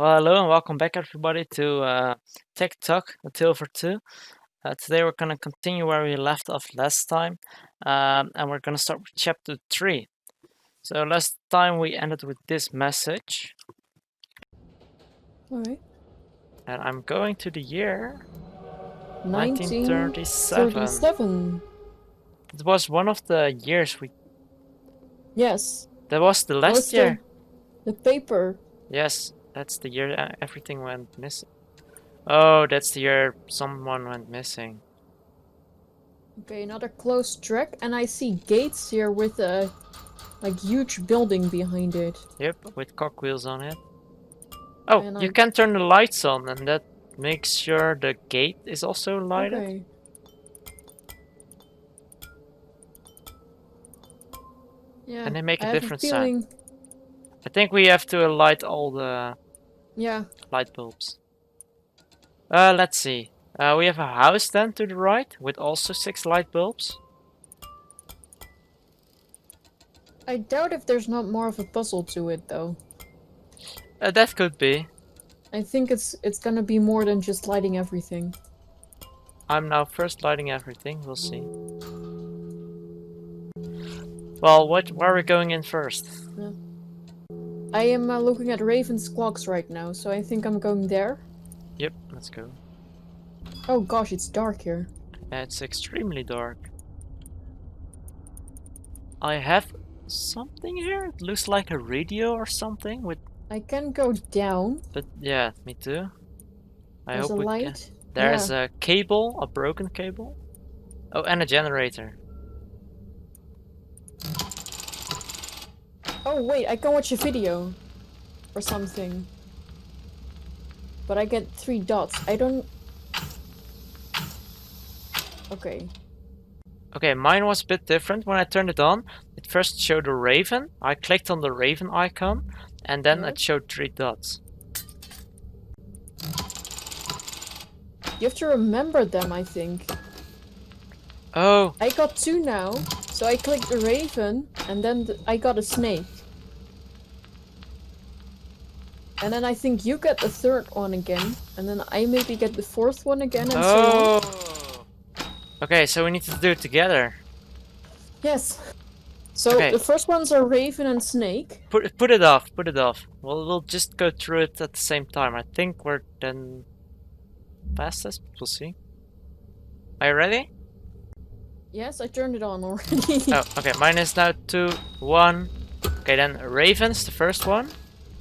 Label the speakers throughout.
Speaker 1: Well, hello and welcome back everybody to Tick Tock, A Tale for Two. Today we're going to continue where we left off last time, and we're going to start with chapter 3. So last time we ended with this message.
Speaker 2: Alright.
Speaker 1: And I'm going to the year
Speaker 2: 1937.
Speaker 1: It was one of the years we...
Speaker 2: Yes.
Speaker 1: That was the last year.
Speaker 2: The paper.
Speaker 1: Yes, that's the year everything went missing. Oh, that's the year someone went missing.
Speaker 2: Okay, another close track, and I see gates here with a huge building behind it.
Speaker 1: Yep, with cogwheels on it. Oh,
Speaker 2: And
Speaker 1: you can turn the lights on, and that makes sure the gate is also lighted.
Speaker 2: Okay. Yeah.
Speaker 1: And they make a different
Speaker 2: feeling...
Speaker 1: sound. I think we have to light all the light bulbs. Let's see. We have a house then to the right with also 6 light bulbs.
Speaker 2: I doubt if there's not more of a puzzle to it though.
Speaker 1: That could be.
Speaker 2: I think it's gonna be more than just lighting everything.
Speaker 1: I'm now first lighting everything, we'll see. Well, where are we going in first?
Speaker 2: Yeah. I am looking at Raven's clocks right now, so I think I'm going there.
Speaker 1: Yep, let's go.
Speaker 2: Oh gosh, it's dark here.
Speaker 1: It's extremely dark. I have something here? It looks like a radio or something with...
Speaker 2: I can go down.
Speaker 1: But yeah, me too.
Speaker 2: There's a light.
Speaker 1: There's a cable, a broken cable. Oh, and a generator.
Speaker 2: Oh wait, I can watch a video. Or something. But I get 3 dots. I don't... Okay.
Speaker 1: Okay, mine was a bit different. When I turned it on, it first showed a raven. I clicked on the raven icon, and then it showed 3 dots.
Speaker 2: You have to remember them, I think.
Speaker 1: Oh.
Speaker 2: I got 2 now, so I clicked the raven, and then I got a snake. And then I think you get the 3rd one again, and then I maybe get the 4th one again, and so on.
Speaker 1: Okay, so we need to do it together.
Speaker 2: Yes. So the first ones are raven and snake.
Speaker 1: Put it off. We'll just go through it at the same time. I think we're then fastest. We'll see. Are you ready?
Speaker 2: Yes, I turned it on already.
Speaker 1: Oh, okay. Mine is now 2, 1. Okay, then raven's the first one.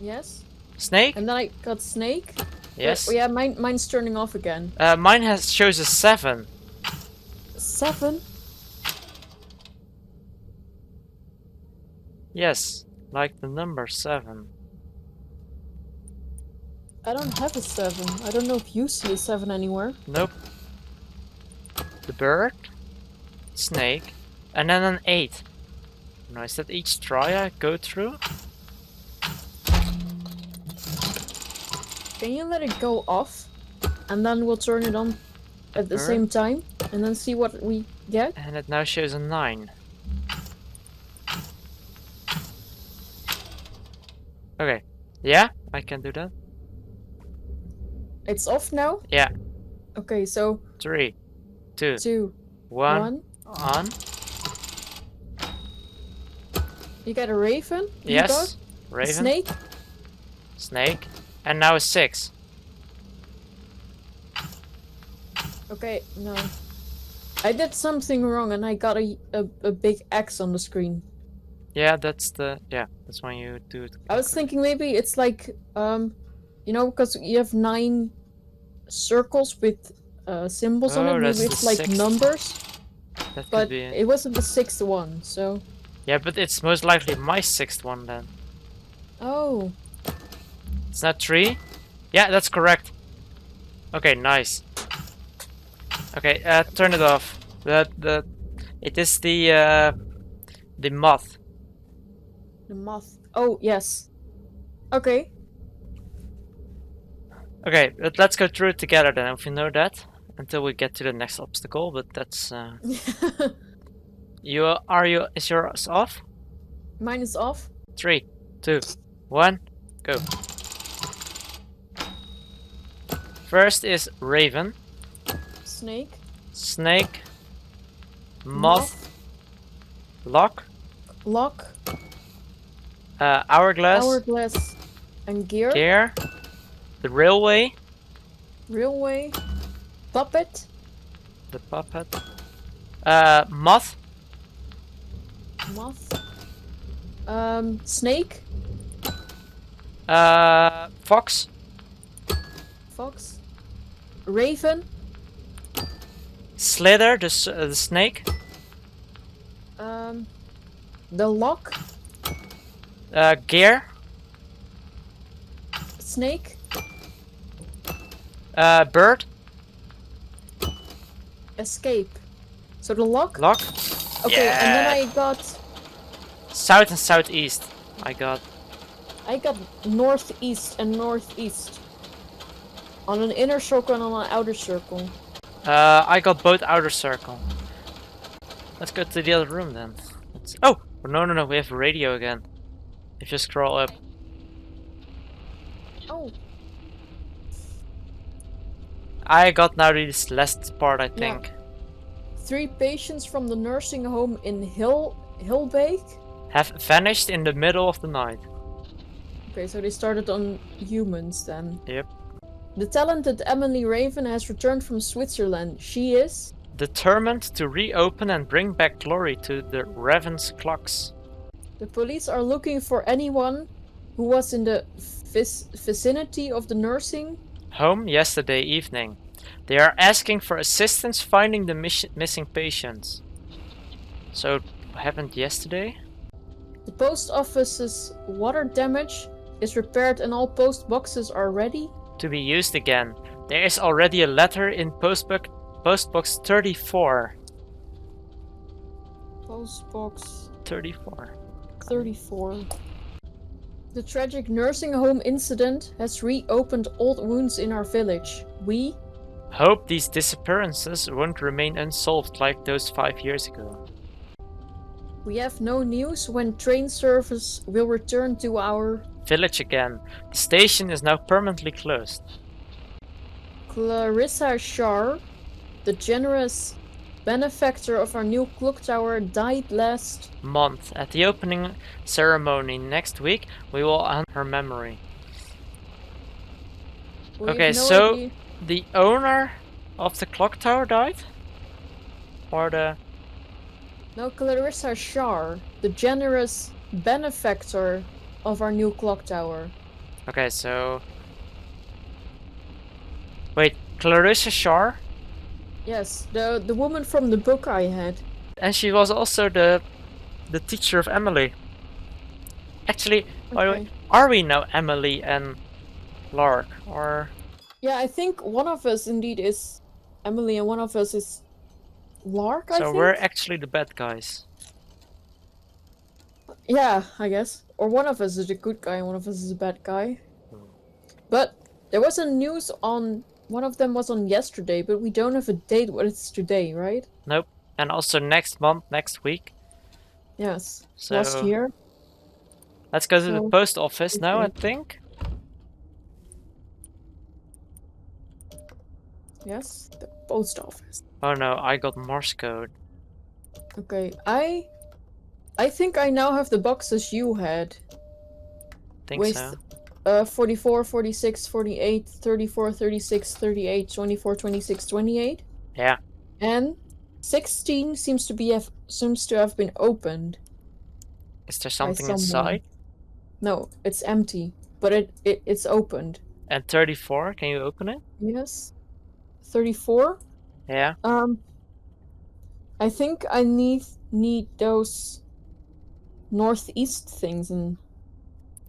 Speaker 2: Yes.
Speaker 1: Snake.
Speaker 2: And then I got snake.
Speaker 1: Yes.
Speaker 2: But, yeah, mine's turning off again.
Speaker 1: Mine shows a 7.
Speaker 2: 7?
Speaker 1: Yes, like the number 7.
Speaker 2: I don't have a 7. I don't know if you see a 7 anywhere.
Speaker 1: Nope. The bird, snake, and then an 8. Now is that each try I go through?
Speaker 2: Can you let it go off? And then we'll turn it on at the same time, and then see what we get.
Speaker 1: And it now shows a 9. Okay. Yeah, I can do that.
Speaker 2: It's off now?
Speaker 1: Yeah.
Speaker 2: Okay, so
Speaker 1: 3, 2, 1. On.
Speaker 2: You got a raven?
Speaker 1: Yes. Raven.
Speaker 2: Snake?
Speaker 1: Snake. And now a 6.
Speaker 2: Okay, no. I did something wrong and I got a big X on the screen.
Speaker 1: Yeah, that's when you do it.
Speaker 2: I was thinking maybe it's like, you know, because you have 9 circles with symbols on it, maybe it's like
Speaker 1: 6th.
Speaker 2: Numbers.
Speaker 1: That
Speaker 2: but
Speaker 1: could be
Speaker 2: it wasn't the 6th one, so...
Speaker 1: Yeah, but it's most likely my 6th one then.
Speaker 2: Oh.
Speaker 1: It's not 3? Yeah, that's correct. Okay, nice. Okay, turn it off. It is the moth.
Speaker 2: The moth. Oh, yes. Okay.
Speaker 1: Okay, let's go through it together then, if you know that. Until we get to the next obstacle, but that's... Is yours off?
Speaker 2: Mine is off.
Speaker 1: 3, 2, 1, go. First is Raven,
Speaker 2: Snake.
Speaker 1: Snake, Moth, Lock,
Speaker 2: Lock.
Speaker 1: Hourglass,
Speaker 2: Hourglass. And Gear.
Speaker 1: Gear, the Railway,
Speaker 2: Railway. Puppet.
Speaker 1: the Puppet, Moth,
Speaker 2: Moth. Snake.
Speaker 1: Fox,
Speaker 2: Fox. Raven.
Speaker 1: Slither, the snake,
Speaker 2: The Lock.
Speaker 1: Gear,
Speaker 2: Snake.
Speaker 1: Bird,
Speaker 2: Escape. So the Lock.
Speaker 1: Lock,
Speaker 2: Okay,
Speaker 1: yeah.
Speaker 2: and then I got
Speaker 1: South and Southeast. I got
Speaker 2: northeast and northeast. On an inner circle and on an outer circle.
Speaker 1: I got both outer circle. Let's go to the other room then. Oh no, we have radio again. If you scroll up.
Speaker 2: Oh,
Speaker 1: I got now this last part, I think.
Speaker 2: 3 patients from the nursing home in Hillbake.
Speaker 1: Have vanished in the middle of the night.
Speaker 2: Okay, so they started on humans then.
Speaker 1: Yep.
Speaker 2: The talented Emily Raven has returned from Switzerland. She is
Speaker 1: Determined to reopen and bring back glory to the Raven's clocks.
Speaker 2: The police are looking for anyone who was in the vicinity of the nursing
Speaker 1: Home yesterday evening. They are asking for assistance finding the missing patients. So it happened yesterday?
Speaker 2: The post office's water damage is repaired and all post boxes are ready.
Speaker 1: To be used again. There is already a letter in postbox 34.
Speaker 2: Postbox
Speaker 1: 34.
Speaker 2: 34. The tragic nursing home incident has reopened old wounds in our village. We
Speaker 1: Hope these disappearances won't remain unsolved like those 5 years ago.
Speaker 2: have no news when train service will return to our
Speaker 1: Village again. The station is now permanently closed.
Speaker 2: Clarissa Shar, the generous benefactor of our new clock tower, died last
Speaker 1: Month. At the opening ceremony next week, we will honor her memory.
Speaker 2: We
Speaker 1: Okay,
Speaker 2: have no
Speaker 1: so
Speaker 2: idea.
Speaker 1: the owner of the clock tower died? Or the...
Speaker 2: No, Clarissa Shar, the generous benefactor of our new clock tower.
Speaker 1: Okay, so... Wait, Clarissa Shar?
Speaker 2: Yes, the woman from the book I had.
Speaker 1: And she was also the teacher of Emily. Actually, by the way,
Speaker 2: Okay.
Speaker 1: are we now Emily and Lark? Or...
Speaker 2: Yeah, I think one of us indeed is Emily and one of us is Lark, I
Speaker 1: So
Speaker 2: think?
Speaker 1: we're actually the bad guys.
Speaker 2: Yeah, I guess. Or one of us is a good guy and one of us is a bad guy. But there was a news on... One of them was on yesterday, but we don't have a date what it's today, right?
Speaker 1: Nope. And also next month, next week.
Speaker 2: Yes.
Speaker 1: So
Speaker 2: Last year.
Speaker 1: let's go to the
Speaker 2: So,
Speaker 1: post office now, I
Speaker 2: okay.
Speaker 1: think.
Speaker 2: Yes, the post office.
Speaker 1: Oh no, I got Morse code.
Speaker 2: Okay, I think I now have the boxes you had.
Speaker 1: Think
Speaker 2: With
Speaker 1: so.
Speaker 2: 44, 46, 48, 34, 36, 38, 24, 26, 28.
Speaker 1: Yeah.
Speaker 2: And 16 seems to have been opened.
Speaker 1: Is there something
Speaker 2: someone.
Speaker 1: inside?
Speaker 2: No, it's empty, but it's opened.
Speaker 1: And 34, can you open it?
Speaker 2: Yes. 34.
Speaker 1: Yeah.
Speaker 2: I think I need those northeast things and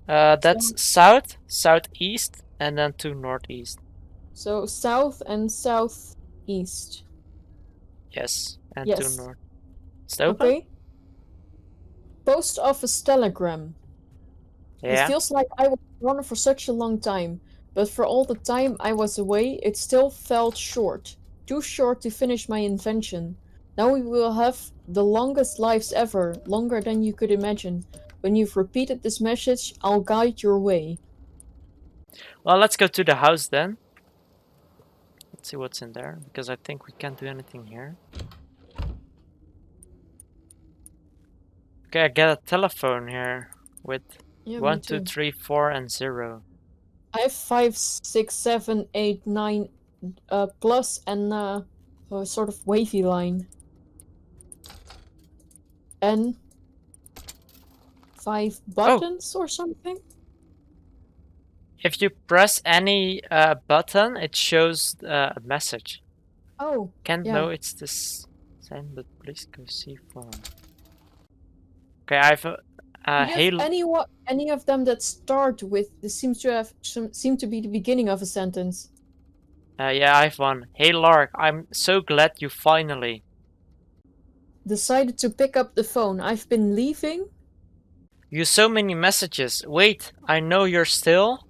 Speaker 1: That's south, southeast, and then to northeast.
Speaker 2: so south and southeast.
Speaker 1: Yes, and
Speaker 2: Yes.
Speaker 1: to north. It's open?
Speaker 2: Okay. Post office telegram.
Speaker 1: Yeah.
Speaker 2: It feels like I was gone for such a long time, but for all the time I was away, it still felt short. Too short to finish my invention. Now we will have the longest lives ever, longer than you could imagine. When you've repeated this message, I'll guide your way.
Speaker 1: Well, let's go to the house then. Let's see what's in there, because I think we can't do anything here. Okay, I get a telephone here with
Speaker 2: Yeah, me
Speaker 1: 1, 2,
Speaker 2: too.
Speaker 1: 3, 4, and 0.
Speaker 2: I have 5, 6, 7, 8, 9 plus and a sort of wavy line. And 5 buttons or something?
Speaker 1: If you press any button, it shows a message.
Speaker 2: Oh,
Speaker 1: Can't
Speaker 2: yeah.
Speaker 1: know it's the same, but please go see phone. Okay, I have
Speaker 2: Do you have any of them that start with this seem to be the beginning of a sentence?
Speaker 1: Yeah, I have one. Hey Lark, I'm so glad you finally
Speaker 2: Decided to pick up the phone. I've been leaving.
Speaker 1: You so many messages. Wait, I know you're still.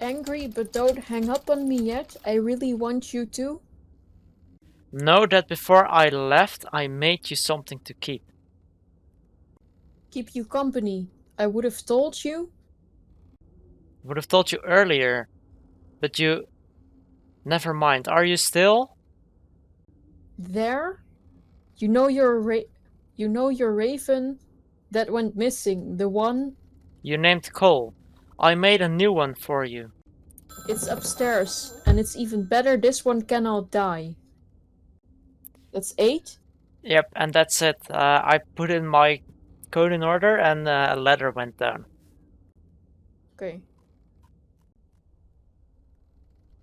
Speaker 2: Angry, but don't hang up on me yet. I really want you to.
Speaker 1: Know that before I left, I made you something to keep.
Speaker 2: Keep you company. I would have told you.
Speaker 1: Would have told you earlier, but you. Never mind. Are you still?
Speaker 2: There? You know your raven that went missing, the one.
Speaker 1: You named Cole. I made a new one for you.
Speaker 2: It's upstairs, and it's even better. This one cannot die. That's 8?
Speaker 1: Yep, and that's it. I put in my code in order, and a letter went down.
Speaker 2: Okay.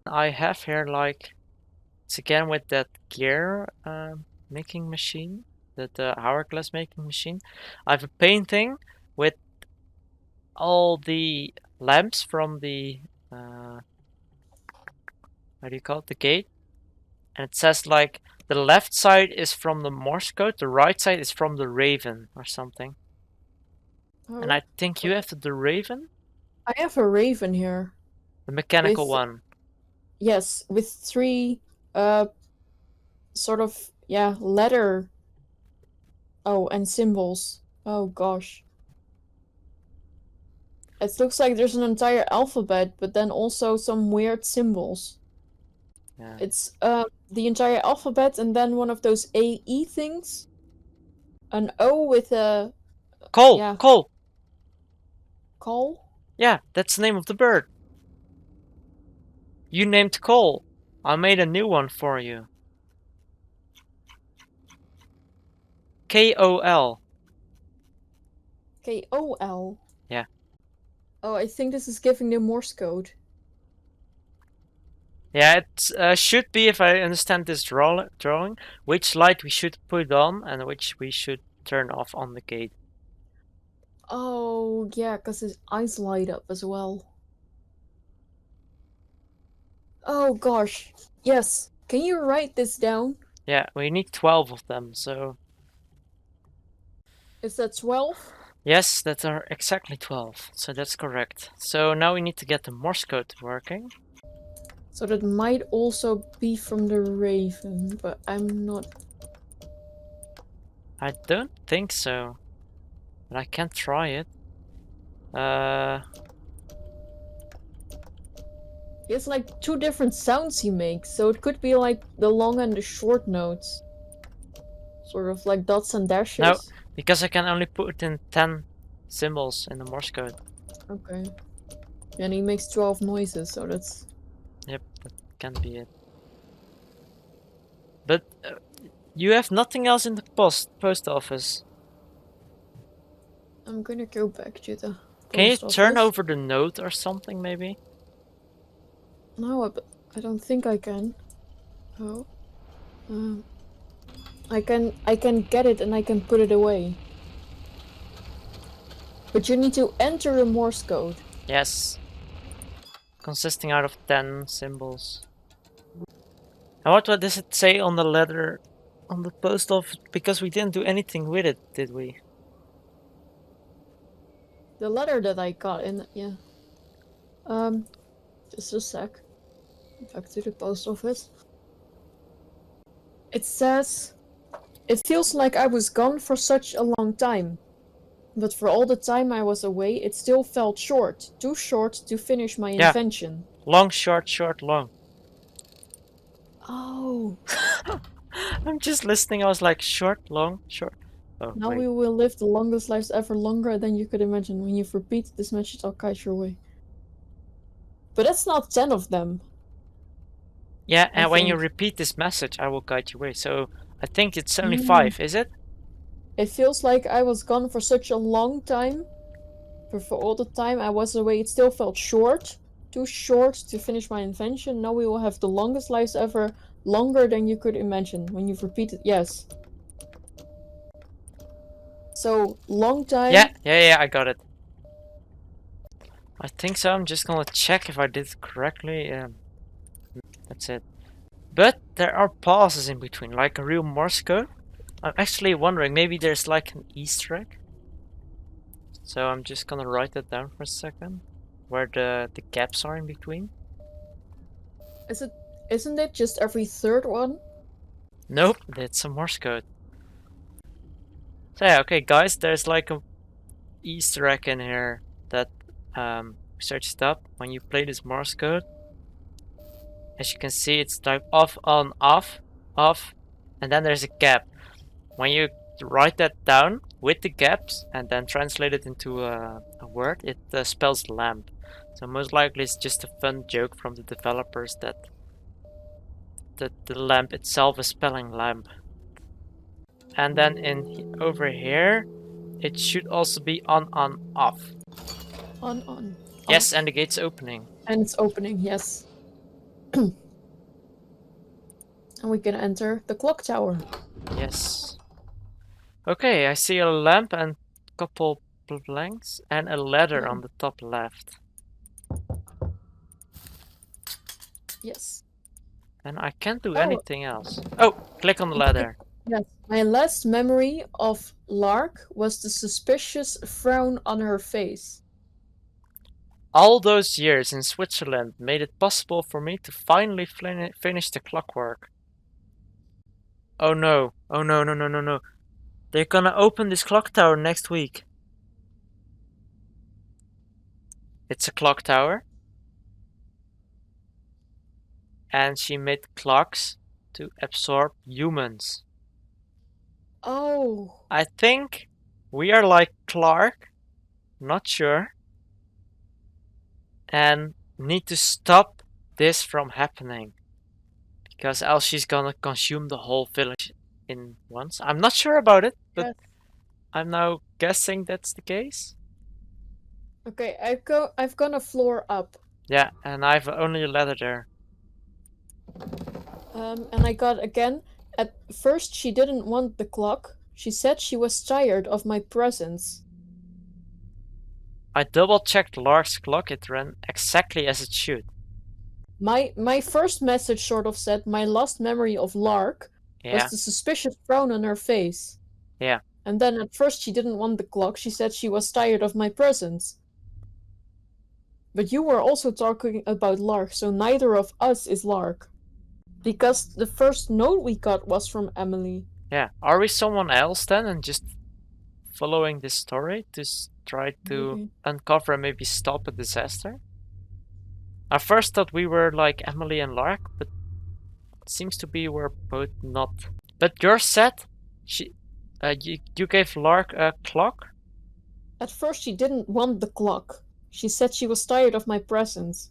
Speaker 1: I have here like it's again with that gear making machine, that hourglass making machine. I have a painting with all the lamps from the how do you call it, the gate, and it says like the left side is from the Morse code, the right side is from the Raven or something.
Speaker 2: Oh.
Speaker 1: And I think you have the Raven,
Speaker 2: I have a raven here.
Speaker 1: the mechanical one.
Speaker 2: Yes, with 3 sort of letter and symbols. Oh gosh. It looks like there's an entire alphabet, but then also some weird symbols.
Speaker 1: Yeah.
Speaker 2: It's the entire alphabet and then one of those AE things. An O with a
Speaker 1: Cole!
Speaker 2: yeah.
Speaker 1: Cole!
Speaker 2: Call?
Speaker 1: Yeah, that's the name of the bird. You named Cole. I made a new one for you. K-O-L.
Speaker 2: K-O-L?
Speaker 1: Yeah.
Speaker 2: Oh, I think this is giving the Morse code.
Speaker 1: Yeah, it should be, if I understand this drawing, which light we should put on and which we should turn off on the gate.
Speaker 2: Oh, yeah, because his eyes light up as well. Oh gosh. Yes. Can you write this down?
Speaker 1: Yeah, we need 12 of them, so...
Speaker 2: Is that 12?
Speaker 1: Yes, that are exactly 12, so that's correct. So now we need to get the Morse code working.
Speaker 2: So that might also be from the Raven, but I'm not...
Speaker 1: I don't think so, but I can try it.
Speaker 2: It's like 2 different sounds he makes, so it could be like the long and the short notes. Sort of like dots and dashes.
Speaker 1: No, because I can only put in 10 symbols in the Morse code.
Speaker 2: Okay. And he makes 12 noises, so that's...
Speaker 1: Yep, that can be it. But you have nothing else in the post office.
Speaker 2: I'm gonna go back to the
Speaker 1: Can you
Speaker 2: post
Speaker 1: turn
Speaker 2: office.
Speaker 1: over the note or something, maybe?
Speaker 2: No, I don't think I can. Oh. I can get it and I can put it away. But you need to enter a Morse code.
Speaker 1: Yes. Consisting out of 10 symbols. And what does it say on the letter on the post office? Because we didn't do anything with it, did we?
Speaker 2: The letter that I got in, yeah. Just a sec. Back to the post office. It says, "It feels like I was gone for such a long time. But for all the time I was away, it still felt short. Too short to finish my invention."
Speaker 1: Long, short, short, long.
Speaker 2: Oh.
Speaker 1: I'm just listening. I was like, short, long, short. Oh,
Speaker 2: Now
Speaker 1: wait.
Speaker 2: we will live the longest lives ever, longer than you could imagine. When you've repeated this message, I'll guide your way. But that's not 10 of them.
Speaker 1: Yeah,
Speaker 2: I
Speaker 1: and when you
Speaker 2: think.
Speaker 1: repeat this message, I will guide you away. So I think it's only
Speaker 2: Mm.
Speaker 1: 5, is it?
Speaker 2: It feels like I was gone for such a long time. But for all the time I was away, it still felt short. Too short to finish my invention. Now we will have the longest lives ever, longer than you could imagine. When you've repeated, yes. So, long time.
Speaker 1: Yeah, I got it. I think so. I'm just gonna check if I did it correctly. That's it. But there are pauses in between, like a real Morse code. I'm actually wondering, maybe there's like an Easter egg. So I'm just gonna write that down for a second, where the gaps are in between.
Speaker 2: Isn't it just every third one?
Speaker 1: Nope, it's a Morse code. So yeah, okay, guys, there's like a Easter egg in here that we searched up when you play this Morse code. As you can see, it's type off, on, off, off, and then there's a gap. When you write that down with the gaps and then translate it into a word, it spells lamp. So most likely it's just a fun joke from the developers that the lamp itself is spelling lamp. And then in over here, it should also be on, off.
Speaker 2: On.
Speaker 1: Yes,
Speaker 2: Off.
Speaker 1: and the gate's opening.
Speaker 2: And it's opening, yes. And we can enter the clock tower.
Speaker 1: Yes. Okay, I see a lamp and couple blanks and a ladder on the top left.
Speaker 2: Yes.
Speaker 1: And I can't do anything else. Oh, click on the ladder.
Speaker 2: Yes. My last memory of Lark was the suspicious frown on her face.
Speaker 1: All those years in Switzerland made it possible for me to finally finish the clockwork. Oh no, oh no, no, no, no, no. They're gonna open this clock tower next week. It's a clock tower. And she made clocks to absorb humans.
Speaker 2: Oh.
Speaker 1: I think we are like Clark, not sure, and need to stop this from happening. Because else she's gonna consume the whole village in once. I'm not sure about it, but
Speaker 2: Yes.
Speaker 1: I'm now guessing that's the case.
Speaker 2: Okay, I've gone a floor up.
Speaker 1: Yeah, and I've only a ladder there.
Speaker 2: And I got again. At first, she didn't want the clock. She said she was tired of my presence.
Speaker 1: I double checked Lark's clock, it ran exactly as it should.
Speaker 2: My first message sort of said my last memory of Lark was the suspicious frown on her face.
Speaker 1: Yeah.
Speaker 2: And then at first she didn't want the clock. She said she was tired of my presence. But you were also talking about Lark, so neither of us is Lark. Because the first note we got was from Emily.
Speaker 1: Yeah. Are we someone else then and just following this story to try to uncover and maybe stop a disaster? I first thought we were like Emily and Lark, but it seems to be we're both not. But yours said you gave Lark a clock?
Speaker 2: At first she didn't want the clock. She said she was tired of my presence.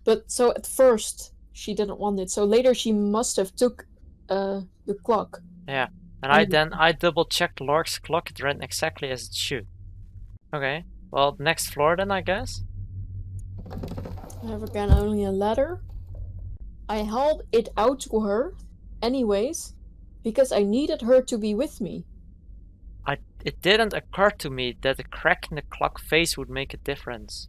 Speaker 2: But so at first she didn't want it. So later she must have took the clock.
Speaker 1: Yeah. And I double checked Lark's clock, it ran exactly as it should. Okay. Well, next floor then, I guess.
Speaker 2: I have again only a ladder. I held it out to her, anyways, because I needed her to be with me.
Speaker 1: It didn't occur to me that a crack in the clock face would make a difference.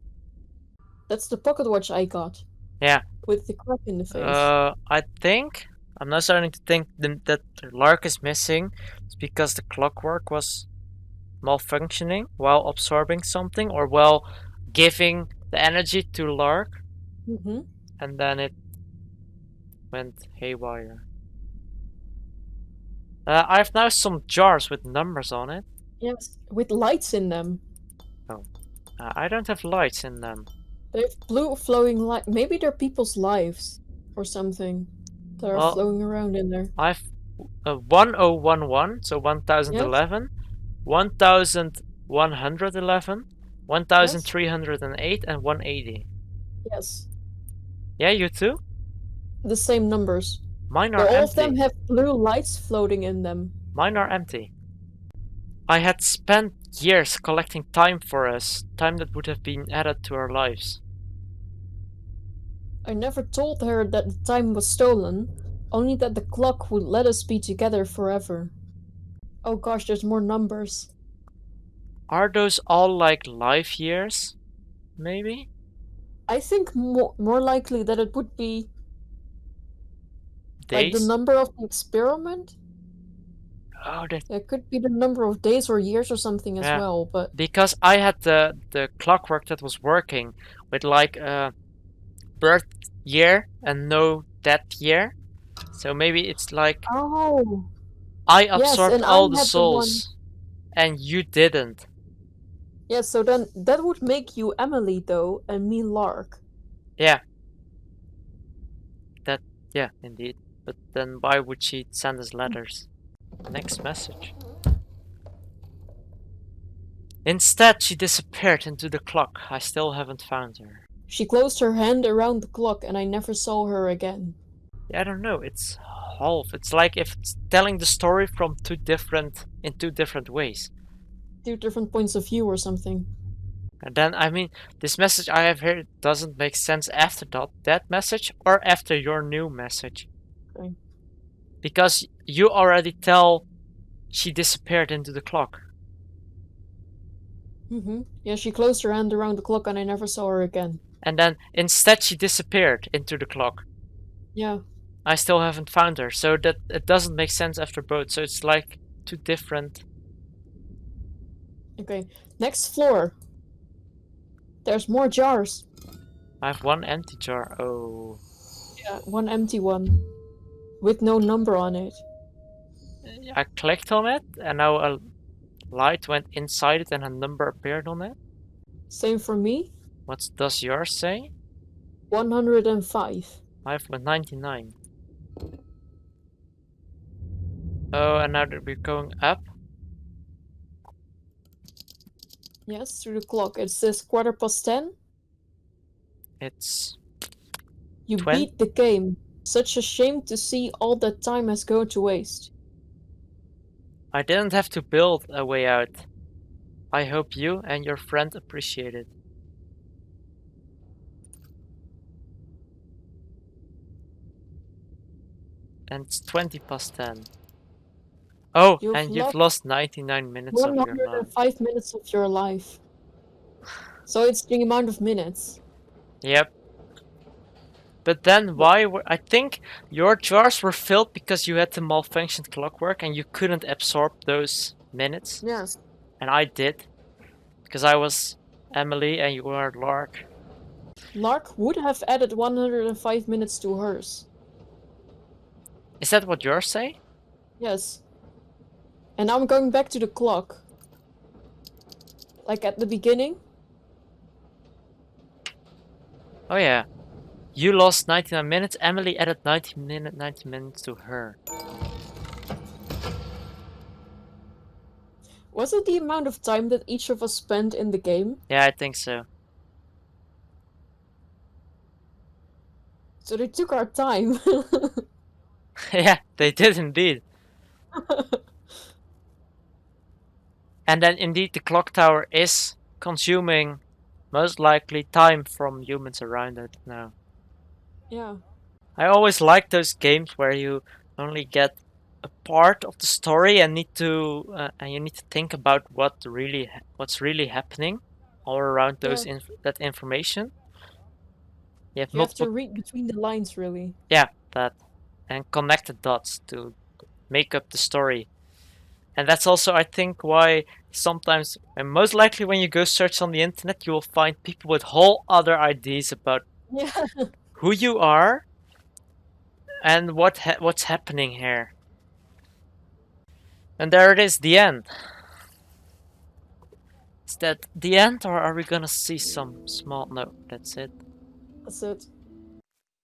Speaker 2: That's the pocket watch I got.
Speaker 1: Yeah.
Speaker 2: With the crack in the face.
Speaker 1: I think I'm now starting to think that Lark is missing. It's because the clockwork was malfunctioning while absorbing something, or while giving the energy to Lark. And then it went haywire. I have now some jars with numbers on it.
Speaker 2: Yes, with lights in them.
Speaker 1: Oh. I don't have lights in them.
Speaker 2: They have blue flowing light. Maybe they're people's lives or something that are
Speaker 1: Well,
Speaker 2: flowing around in there.
Speaker 1: I've 1011, so
Speaker 2: Yes?
Speaker 1: 1011, 1111,
Speaker 2: Yes?
Speaker 1: 1308, and 180.
Speaker 2: Yes.
Speaker 1: Yeah, you too?
Speaker 2: The same numbers.
Speaker 1: Mine
Speaker 2: But
Speaker 1: are
Speaker 2: all of them
Speaker 1: empty.
Speaker 2: have blue lights floating in them.
Speaker 1: Mine are empty. I had spent years collecting time for us, time that would have been added to our lives.
Speaker 2: I never told her that the time was stolen, only that the clock would let us be together forever. Oh gosh, there's more numbers.
Speaker 1: Are those all like life years? Maybe?
Speaker 2: I think more likely that it would be like the
Speaker 1: Days?
Speaker 2: number of the experiment.
Speaker 1: Oh, that,
Speaker 2: It could be the number of days or years or something as
Speaker 1: yeah.
Speaker 2: well, but
Speaker 1: Because I had the clockwork that was working with like a birth year and no death year. So maybe it's like
Speaker 2: oh,
Speaker 1: I
Speaker 2: yes,
Speaker 1: absorbed
Speaker 2: and I
Speaker 1: all the
Speaker 2: had the one.
Speaker 1: souls and you didn't.
Speaker 2: Yes, so then that would make you Emily though, and me Lark.
Speaker 1: Yeah, that, yeah, indeed. But then why would she send us letters? Next message. Instead, she disappeared into the clock. I still haven't found her.
Speaker 2: She closed her hand around the clock, and I never saw her again.
Speaker 1: Yeah, I don't know. It's half. It's like if it's telling the story from in two different ways.
Speaker 2: Two different points of view or something.
Speaker 1: And then, I mean, this message I have here doesn't make sense after that message or after your new message.
Speaker 2: Okay.
Speaker 1: Because you already tell she disappeared into the clock.
Speaker 2: Yeah, she closed her hand around the clock, and I never saw her again.
Speaker 1: And then instead she disappeared into the clock.
Speaker 2: Yeah.
Speaker 1: I still haven't found her, so that it doesn't make sense after both. So it's like two different.
Speaker 2: Okay. Next floor. There's more jars.
Speaker 1: I have one empty jar. Oh.
Speaker 2: Yeah, one empty one. With no number on it.
Speaker 1: I clicked on it, and now a light went inside it and a number appeared on it.
Speaker 2: Same for me.
Speaker 1: What does yours say?
Speaker 2: 105.
Speaker 1: I have 99. Oh, and now that we're going up.
Speaker 2: Yes, through the clock. It says 10:15.
Speaker 1: It's
Speaker 2: You
Speaker 1: 20.
Speaker 2: beat the game. Such a shame to see all that time has gone to waste.
Speaker 1: I didn't have to build a way out. I hope you and your friend appreciate it. And it's 20 past 10. Oh, and you've lost 99 minutes of your life.
Speaker 2: 105 minutes of your life. So it's the amount of minutes.
Speaker 1: Yep. But then why were... I think your jars were filled because you had the malfunctioned clockwork and you couldn't absorb those minutes.
Speaker 2: Yes.
Speaker 1: And I did. Because I was Emily and you were Lark.
Speaker 2: Lark would have added 105 minutes to hers.
Speaker 1: Is that what yours say?
Speaker 2: Yes. And now I'm going back to the clock. Like at the beginning.
Speaker 1: Oh yeah. You lost 99 minutes, Emily added 90 minutes to her.
Speaker 2: Was it the amount of time that each of us spent in the game?
Speaker 1: Yeah, I think so.
Speaker 2: So they took our time.
Speaker 1: Yeah, they did indeed. And then indeed the clock tower is consuming most likely time from humans around it now.
Speaker 2: Yeah.
Speaker 1: I always like those games where you only get a part of the story and you need to think about what's really happening all around those that information. You
Speaker 2: have to read between the lines, really.
Speaker 1: Yeah, that, and connect the dots to make up the story. And that's also, I think, why sometimes, and most likely when you go search on the internet, you will find people with whole other ideas about who you are and what's happening here. And there it is, the end. Is that the end, or are we gonna see some small... No, that's it.
Speaker 2: That's it.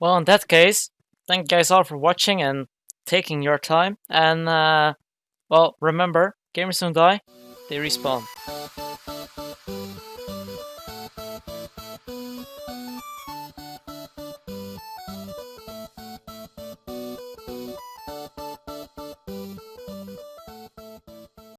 Speaker 1: Well, in that case, thank you guys all for watching and taking your time. And, well, remember, gamers don't die, they respawn.